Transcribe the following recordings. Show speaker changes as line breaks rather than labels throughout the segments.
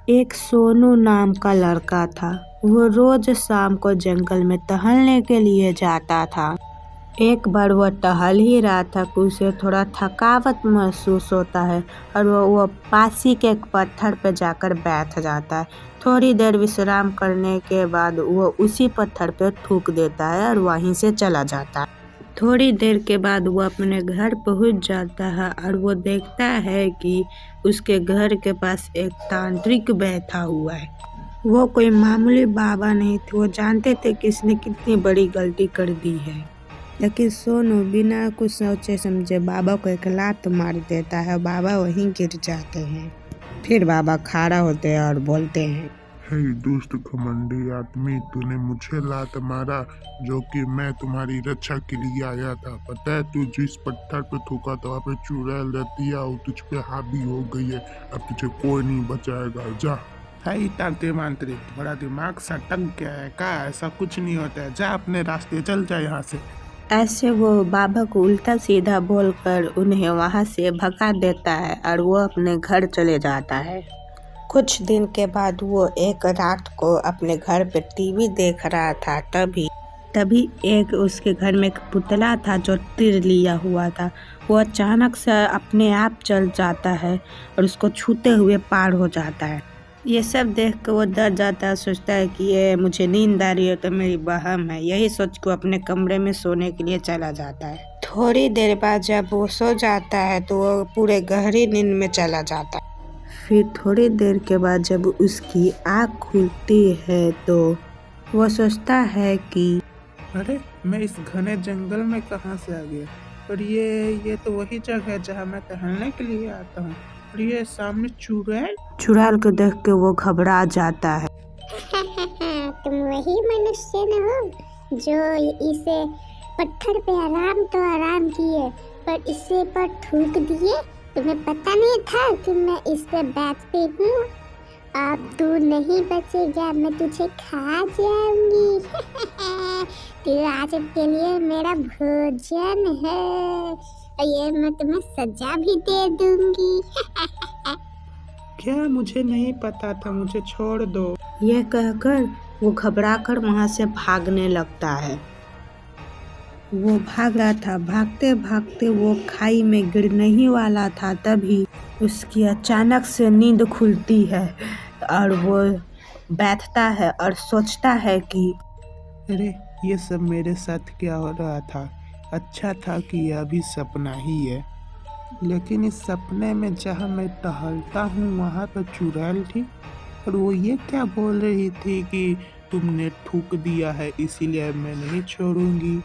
एक सोनू नाम का लड़का था। वो रोज शाम को जंगल में टहलने के लिए जाता था। एक बार वह टहल ही रहा था कि उसे थोड़ा थकावट महसूस होता है और वो पास ही के एक पत्थर पर जाकर बैठ जाता है। थोड़ी देर विश्राम करने के बाद वो उसी पत्थर पर थूक देता है और वहीं से चला जाता है। थोड़ी देर के बाद वो अपने घर पहुंच जाता है और वो देखता है कि उसके घर के पास एक तांत्रिक बैठा हुआ है। वो कोई मामूली बाबा नहीं थे। वो जानते थे कि इसने कितनी बड़ी गलती कर दी है, लेकिन सोनू बिना कुछ सोचे समझे बाबा को एक लात मार देता है। बाबा वहीं गिर जाते हैं। फिर बाबा खड़ा होते हैं और बोलते हैं,
हे दुष्ट घमंडी आदमी, तूने मुझे लात मारा जो कि मैं तुम्हारी रक्षा के लिए आया था। पता है तू जिस पत्थर पे थूका था वहाँ पे चुड़ैल रहती है और तुझ पे हावी हो गई है। अब तुझे कोई नहीं बचाएगा, जा।
हाई तांत्रिक मांत्रिक, बड़ा दिमाग सटक गया है का? ऐसा कुछ नहीं होता है, जा अपने रास्ते चल जा यहाँ से।
ऐसे वो बाबा को उल्टा सीधा बोलकर उन्हें वहां से भगा देता है और वो अपने घर चले जाता है। कुछ दिन के बाद वो एक रात को अपने घर पे टीवी देख रहा था। तभी एक उसके घर में एक पुतला था जो तीर लिया हुआ था। वो अचानक से अपने आप चल जाता है और उसको छूते हुए पार हो जाता है। ये सब देख कर वो डर जाता है, सोचता है कि ये मुझे नींद आ रही है तो मेरी वहम है। यही सोच के वो अपने कमरे में सोने के लिए चला जाता है। थोड़ी देर बाद जब वो सो जाता है तो वो पूरे गहरी नींद में चला जाता है। फिर थोड़ी देर के बाद जब उसकी आँख खुलती है तो वो सोचता है कि
अरे मैं इस घने जंगल में कहाँ से आ गया? और ये तो वही जगह है जहाँ मैं टहलने के लिए आता हूँ। और ये सामने
चुड़ैल को देख के वो घबरा जाता है।
तुम वही मनुष्य न हो जो इसे पत्थर पे आराम किए पर इसे पर थूक दिए। तुम्हें पता नहीं था कि मैं इस पे बैठती हूँ। अब तू नहीं बचेगा, मैं तुझे खा जाऊंगी। तू आज के लिए मेरा भोजन है और ये मैं तुम्हें सजा भी दे दूंगी।
क्या? मुझे नहीं पता था, मुझे छोड़ दो।
ये कहकर वो घबराकर वहां से भागने लगता है। वो भाग रहा था, भागते भागते वो खाई में गिरने ही वाला था। तभी उसकी अचानक से नींद खुलती है और वो बैठता है और सोचता है कि
अरे ये सब मेरे साथ क्या हो रहा था? अच्छा था कि यह भी सपना ही है। लेकिन इस सपने में जहाँ मैं टहलता हूँ वहाँ पर चुड़ैल थी और वो ये क्या बोल रही थी कि तुमने थूक दिया है इसीलिए मैं नहीं छोड़ूंगी।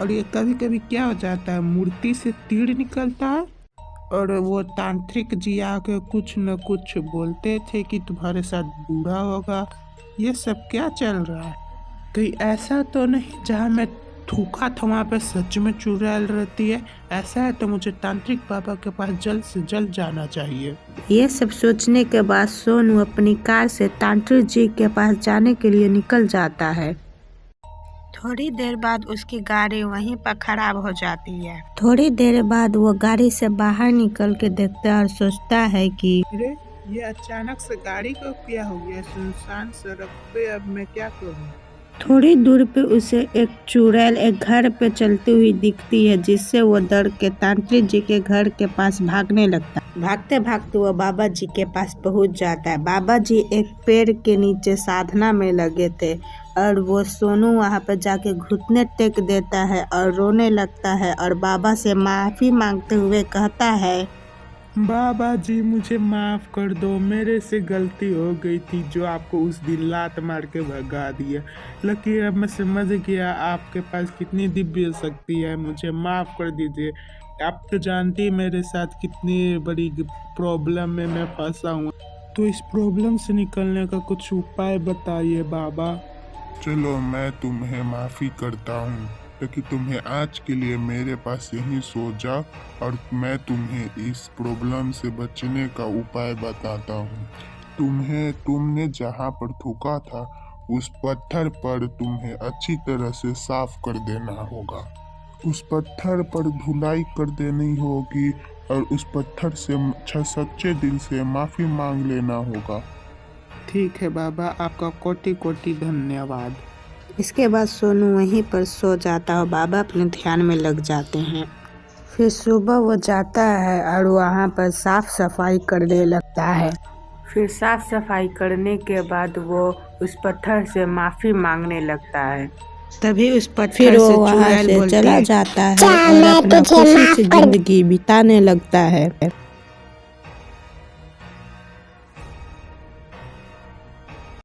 और ये कभी कभी क्या हो जाता है, मूर्ति से तीर निकलता है और वो तांत्रिक जी आके कुछ न कुछ बोलते थे कि तुम्हारे साथ बुरा होगा। ये सब क्या चल रहा है? कहीं ऐसा तो नहीं जहाँ मैं थूका था वहाँ पे सच में चुड़ैल रहती है? ऐसा है तो मुझे तांत्रिक बाबा के पास जल्द से जल्द जाना चाहिए।
ये सब सोचने के बाद सोनू अपनी कार से तांत्रिक जी के पास जाने के लिए निकल जाता है। थोड़ी देर बाद उसकी गाड़ी वहीं पर खराब हो जाती है। थोड़ी देर बाद वो गाड़ी से बाहर निकल के देखता है और सोचता है कि
अरे ये अचानक से गाड़ी को क्या हो गया? सुनसान सड़क पे अब मैं क्या करूँ?
थोड़ी दूर पे उसे एक चुड़ैल एक घर पे चलती हुई दिखती है, जिससे वो डर के तांत्रिक जी के घर के पास भागने लगता है। भागते भागते वो बाबा जी के पास पहुंच जाता है। बाबा जी एक पेड़ के नीचे साधना में लगे थे और वो सोनू वहां पर जाके घुटने टेक देता है और रोने लगता है और बाबा से माफी मांगते हुए कहता है,
बाबा जी मुझे माफ कर दो, मेरे से गलती हो गई थी जो आपको उस दिन लात मार के भगा दिया। लेकिन अब मैं समझ गया आपके पास कितनी दिव्य शक्ति है, मुझे माफ कर दीजिए। आप तो जानती है मेरे साथ कितनी बड़ी प्रॉब्लम में मैं फंसा हूँ, तो इस प्रॉब्लम से निकलने का कुछ उपाय बताइए बाबा।
चलो मैं तुम्हें माफ़ी करता हूँ, लेकिन तुम्हें आज के लिए मेरे पास यहीं सो जाओ और मैं तुम्हें इस प्रॉब्लम से बचने का उपाय बताता हूँ। तुमने जहाँ पर थूका था उस पत्थर पर तुम्हें अच्छी तरह से साफ कर देना होगा। उस पत्थर पर धुलाई कर देनी होगी और उस पत्थर से सच्चे दिल से माफ़ी मांग लेना होगा।
ठीक है बाबा, आपका कोटि कोटि धन्यवाद।
इसके बाद सोनू वहीं पर सो जाता है और बाबा अपने ध्यान में लग जाते हैं। फिर सुबह वो जाता है और वहाँ पर साफ सफाई करने लगता है। फिर साफ सफाई करने के बाद वो उस पत्थर से माफ़ी मांगने लगता है। तभी उस पत्थर से चुड़ैल चला जाता है और अपना खुशी से जिंदगी बिताने लगता है।